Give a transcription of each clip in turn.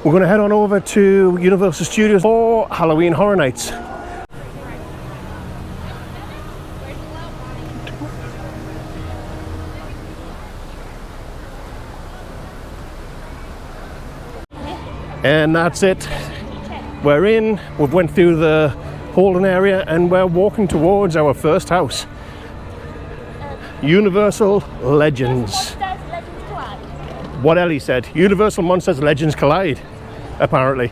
We're going to head on over to Universal Studios for Halloween Horror Nights. And that's it. We're in, we've went through the holding area and we're walking towards our first house. Universal Legends. What Ellie said, Universal Monsters Legends Collide, apparently.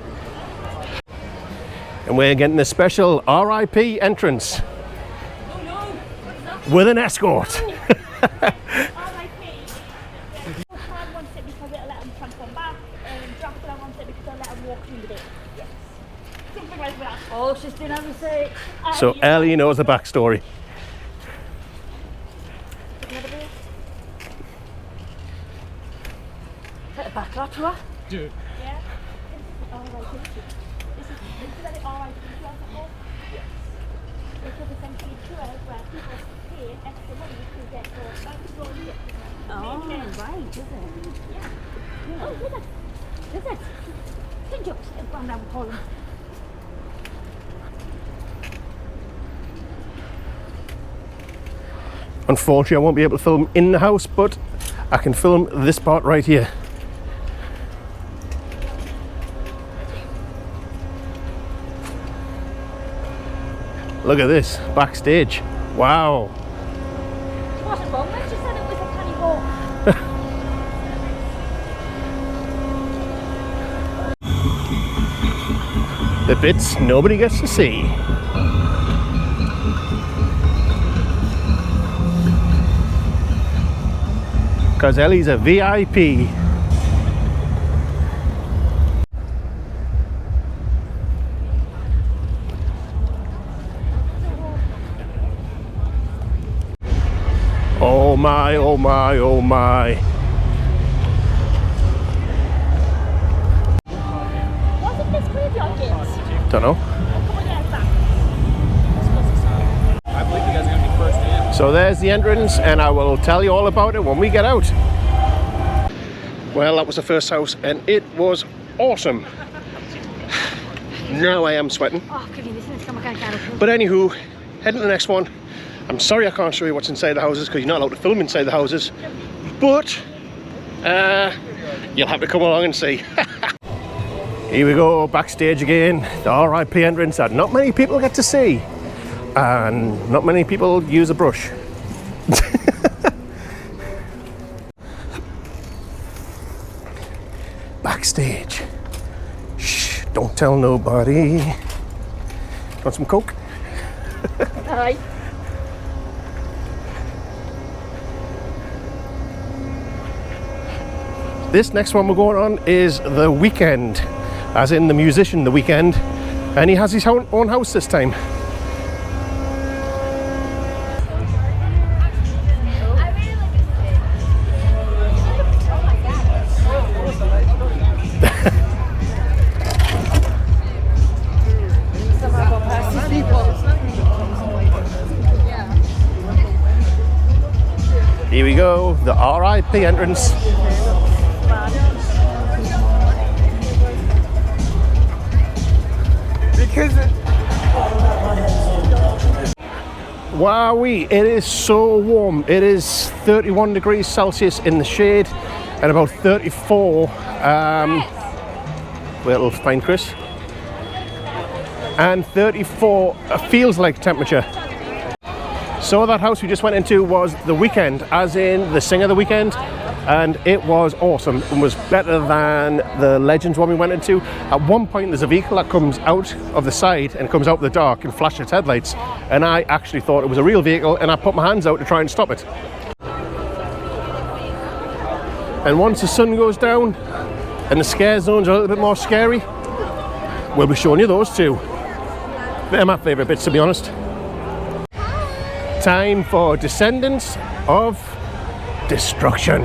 And we're getting a special RIP entrance with an escort. Oh, she's doing her research. So Ellie knows the backstory. Put a backlot to her. Dude. Yeah. This is it alright? Yes. Because essentially tours where people pay extra money to get those. Oh, right, is it? Yeah. Oh, is it? Is it? Pinch up, I'm now calling. Unfortunately, I won't be able to film in the house, but I can film this part right here. Look at this, backstage. Wow. She wasn't wrong when she said it was a penny walk. The bits nobody gets to see. Because Ellie's a VIP. Oh my, oh my, oh my. Wasn't this graveyard games? Don't know. Come on, yeah, back. I believe you guys are going to be first in. So there's the entrance, and I will tell you all about it when we get out. Well, that was the first house, and it was awesome. Now I am sweating. Oh, can you listen to someone going down? But anywho, heading to the next one. I'm sorry I can't show you what's inside the houses because you're not allowed to film inside the houses. But you'll have to come along and see. Here we go, backstage again. The RIP entrance that not many people get to see. And not many people use a brush. Backstage. Shh, don't tell nobody. Want some Coke? Hi. This next one we're going on is The Weeknd, as in the musician The Weeknd, and he has his own house this time. Here we go, the RIP entrance. Wowee, it is so warm. It is 31 degrees Celsius in the shade and about 34 wait till find Chris, and 34 feels like temperature. So that house we just went into was The Weeknd, as in the singer The Weeknd, and it was awesome. It was better than the Legends one we went into. At one point there's a vehicle that comes out of the side and comes out in the dark and flashes its headlights, and I actually thought it was a real vehicle and I put my hands out to try and stop it. And once the sun goes down and the scare zones are a little bit more scary, we'll be showing you those too. They're my favourite bits, to be honest. Time for Descendants of Destruction.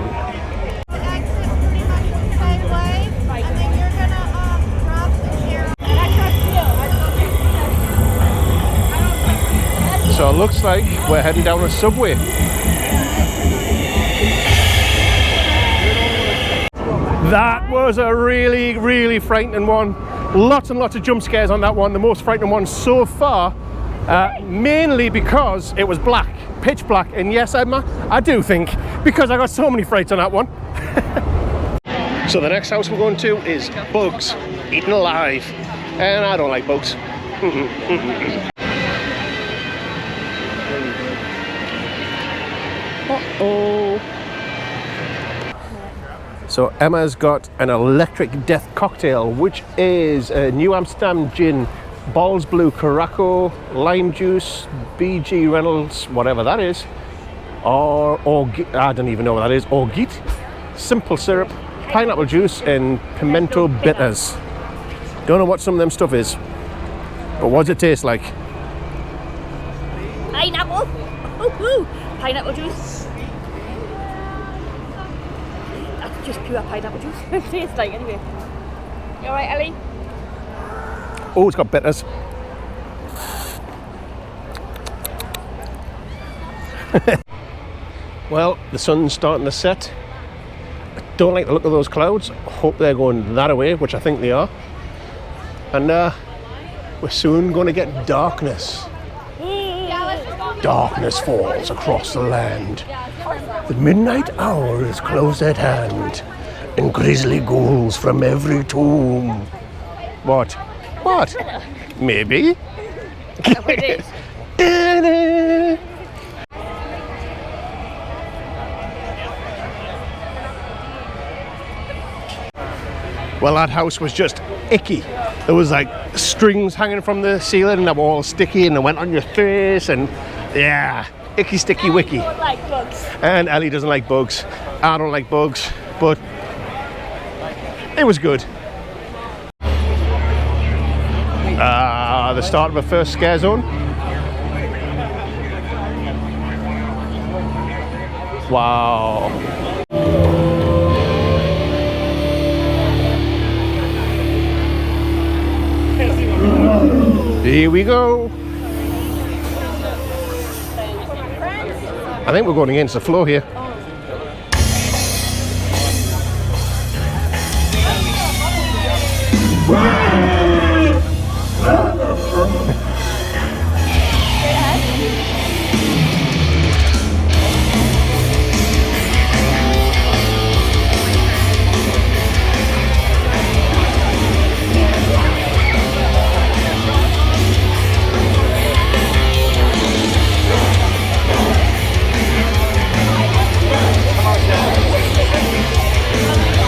So it looks like we're heading down a subway. That was a really, really frightening one. Lots and lots of jump scares on that one. The most frightening one so far. Mainly because it was black, pitch black. And yes, I do think because I got so many frights on that one. So the next house we're going to is bugs eaten alive. And I don't like bugs. Uh-oh. So Emma's got an electric death cocktail, which is a New Amsterdam gin, Balls Blue Caraco, lime juice, BG Reynolds, whatever that is, or I don't even know what that is, Orgeat, simple syrup, pineapple juice, and pimento bitters. Don't know what some of them stuff is, but what does it taste like? Pineapple. Woo-hoo. Pineapple juice. That's just pure pineapple juice. It tastes like anyway. You alright, Ellie? Oh, it's got bitters. Well, the sun's starting to set. I don't like the look of those clouds. Hope they're going that away, which I think they are. And we're soon going to get darkness. Darkness falls across the land. The midnight hour is close at hand, and grisly ghouls from every tomb. What? What? Maybe. Well, that house was just icky. There was like strings hanging from the ceiling and they were all sticky and they went on your face and yeah, icky, sticky, wicky. I don't like bugs. And Ellie doesn't like bugs. I don't like bugs, but it was good. The start of a first scare zone. Wow. Here we go. I think we're going against the flow here.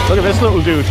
Look at this little dude.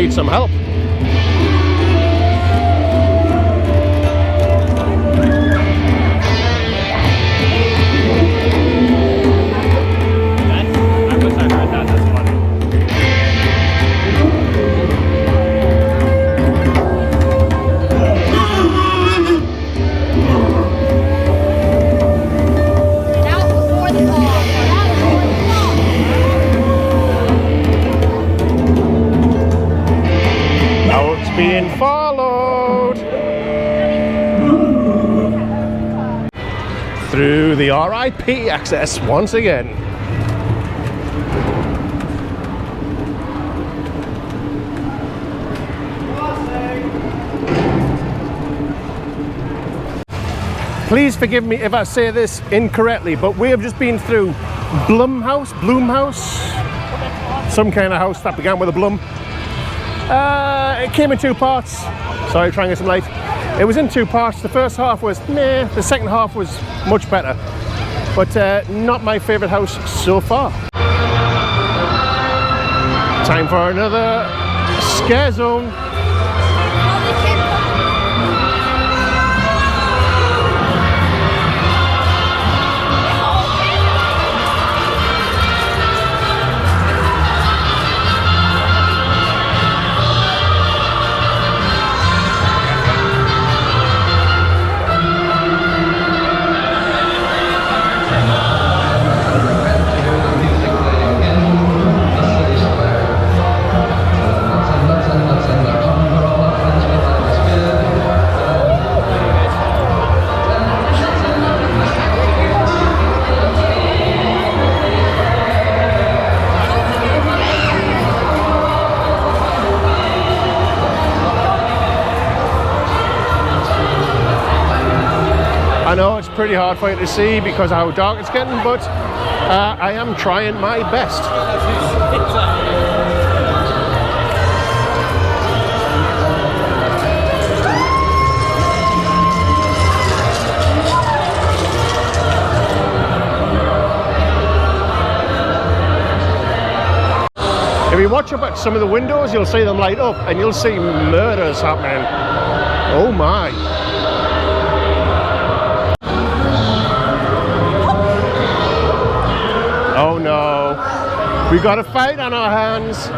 need some help. I wish I heard that. That's funny. That was before the call. Now it's being followed through the RIP access once again. Please forgive me if I say this incorrectly, but we have just been through Bloomhouse, some kind of house that began with a Blum. It came in two parts. Sorry, trying to get some light. It was in two parts. The first half was meh, the second half was much better. But not my favourite house so far. Time for another scare zone. I know it's pretty hard for you to see because of how dark it's getting, but I am trying my best. If you watch up at some of the windows, you'll see them light up and you'll see murders happening. Oh my. Oh no, we got a fight on our hands.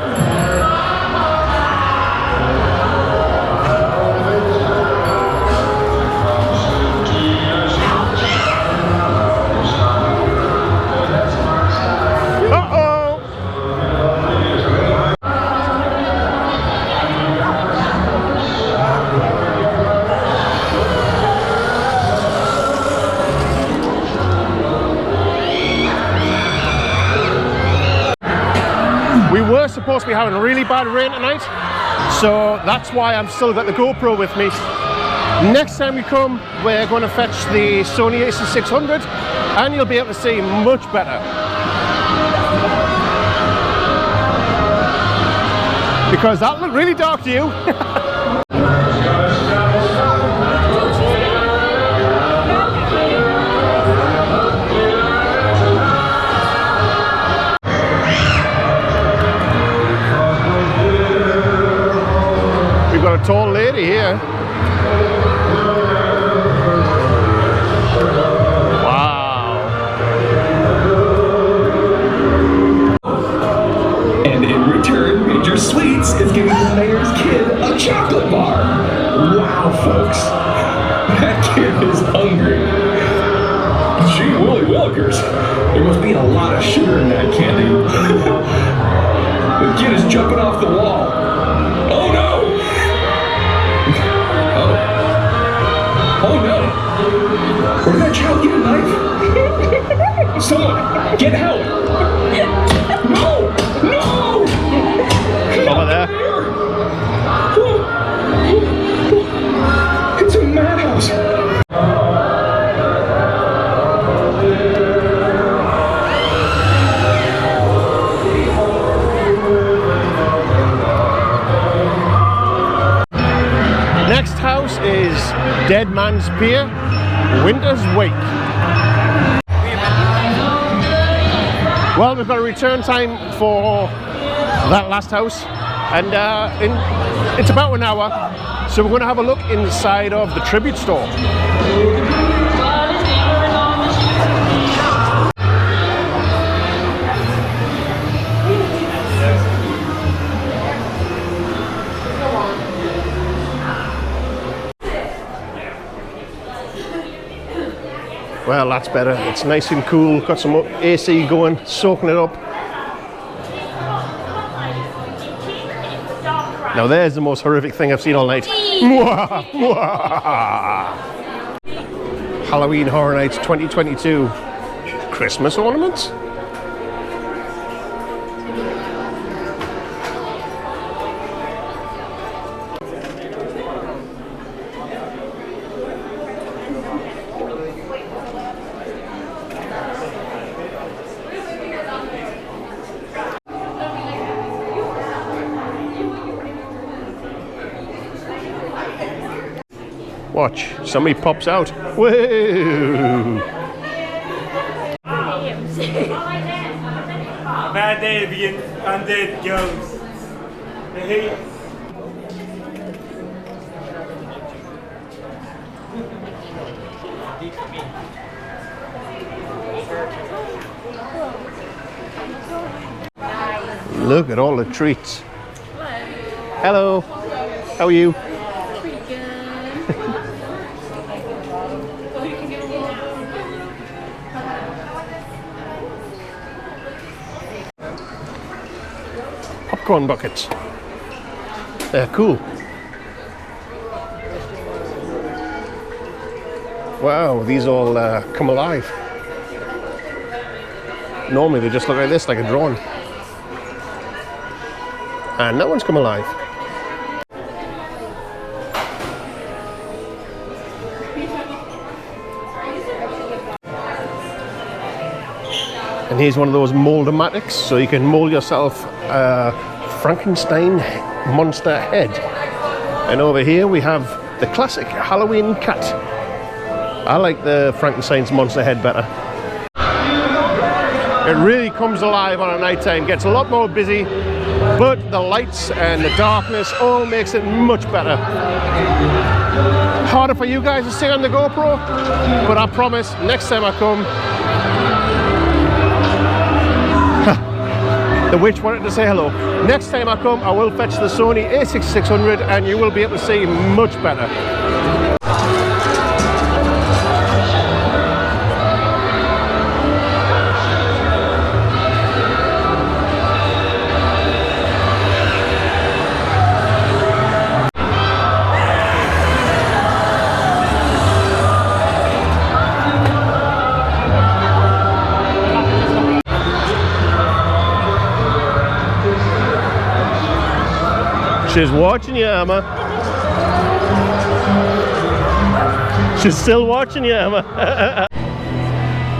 We were supposed to be having really bad rain tonight, so that's why I've still got the GoPro with me. Next time we come, we're going to fetch the Sony a6600 and you'll be able to see much better. Because that looked really dark to you. We've got a tall lady here. Wow. And in return, Major Sweets is giving the mayor's kid a chocolate bar. Wow, folks. That kid is hungry. Gee, Willy Willikers. There must be a lot of sugar in that candy. The kid is jumping off the wall. Oh no! Oh no! Where did that child get a knife? Someone, get help! No! No! Over there. It's a madhouse! Next house is Dead Man's Pier, Winter's Wake. Well, we've got a return time for that last house. And it's about an hour, so we're going to have a look inside of the tribute store. Well, that's better. It's nice and cool. Got some AC going, soaking it up. Now there's the most horrific thing I've seen all night. Halloween Horror Nights 2022. Christmas ornaments? Watch, somebody pops out. Whoa! A bad day to be an undead ghost. Hey. Look at all the treats. Hello. How are you? Pretty good. Popcorn buckets. They're cool. Wow, these all come alive. Normally they just look like this, like a drone. And that one's come alive. And here's one of those mold-o-matics, so you can mold yourself a Frankenstein monster head. And over here we have the classic Halloween cat. I like the Frankenstein's monster head better. It really comes alive on a night time, gets a lot more busy, but the lights and the darkness all makes it much better. Harder for you guys to see on the GoPro, but I promise next time I come, the witch wanted to say hello. Next time I come, I will fetch the Sony a6600 and you will be able to see much better. She's watching you, Emma. She's still watching you, Emma.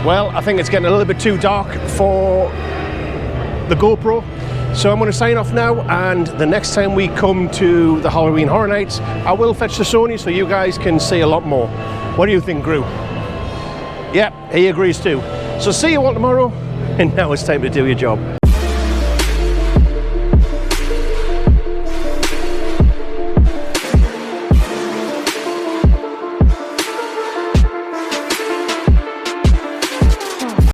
Well, I think it's getting a little bit too dark for the GoPro, so I'm going to sign off now, and the next time we come to the Halloween Horror Nights, I will fetch the Sony so you guys can see a lot more. What do you think, Gru? Yeah, he agrees too. So see you all tomorrow, and now it's time to do your job.